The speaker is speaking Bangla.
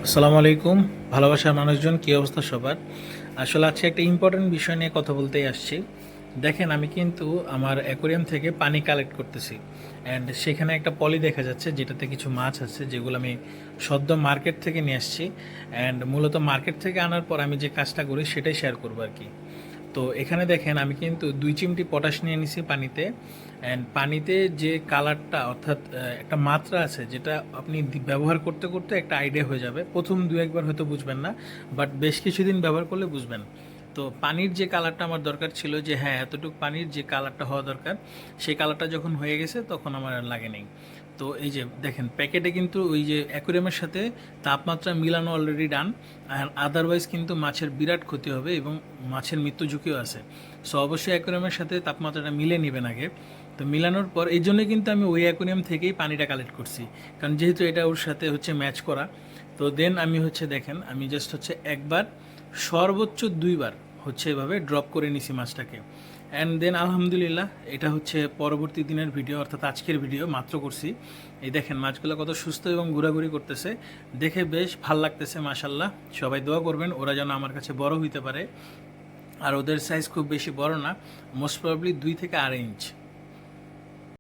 আসসালামু আলাইকুম। ভালোবাসার মানুষজন, কী অবস্থা সবার? আসলে আজকে একটা ইম্পর্টেন্ট বিষয় নিয়ে কথা বলতেই আসছি। দেখেন, আমি কিন্তু আমার অ্যাকোরিয়াম থেকে পানি কালেক্ট করতেছি, অ্যান্ড সেখানে একটা পলি দেখা যাচ্ছে যেটাতে কিছু মাছ আছে, যেগুলো আমি সদ্য মার্কেট থেকে নিয়ে আসছি। অ্যান্ড মূলত মার্কেট থেকে আনার পর আমি যে কাজটা করি সেটাই শেয়ার করবো আর কি। তো এখানে দেখেন, আমি কিন্তু 2 চিমটি পটাশ নিয়ে নিছি পানিতে। অ্যান্ড পানিতে যে কালারটা, অর্থাৎ একটা মাত্রা আছে যেটা আপনি ব্যবহার করতে করতে একটা আইডিয়া হয়ে যাবে। প্রথম দু একবার হয়তো বুঝবেন না, বাট বেশ কিছুদিন ব্যবহার করলে বুঝবেন। তো পানির যে কালারটা আমার দরকার ছিল, যে হ্যাঁ এতটুকু পানির যে কালারটা হওয়া দরকার, সেই কালারটা যখন হয়ে গেছে তখন আমার আর লাগে নেই। তো এই যে দেখেন, প্যাকেটে কিন্তু ওই যে অ্যাকুরিয়ামের সাথে তাপমাত্রা মিলানো অলরেডি ডান। আর আদারওয়াইজ কিন্তু মাছের বিরাট ক্ষতি হবে এবং মাছের মৃত্যু ঝুঁকিও আছে। সো অবশ্যই অ্যাকুরিয়ামের সাথে তাপমাত্রাটা মিলে নেবেন আগে। তো মিলানোর পর এই জন্যই কিন্তু আমি ওই অ্যাকুরিয়াম থেকেই পানিটা কালেক্ট করছি, কারণ যেহেতু এটা ওর সাথে হচ্ছে ম্যাচ করা। তো দেন আমি হচ্ছে দেখেন, আমি জাস্ট হচ্ছে একবার, সর্বোচ্চ 2বার হচ্ছে এভাবে ড্রপ করে নিছি মাছটাকে। অ্যান্ড দেন আলহামদুলিল্লাহ, এটা হচ্ছে পরবর্তী দিনের ভিডিও, অর্থাৎ আজকের ভিডিও মাত্র করছি। এই দেখেন মাছগুলো কত সুস্থ এবং ঘোরাঘুরি করতেছে, দেখে বেশ ভাল লাগতেছে মাশাল্লাহ। সবাই দোয়া করবেন ওরা যেন আমার কাছে বড় হইতে পারে। আর ওদের সাইজ খুব বেশি বড় না, মোস্ট প্রবাবলি 2 থেকে 2.5 ইঞ্চ।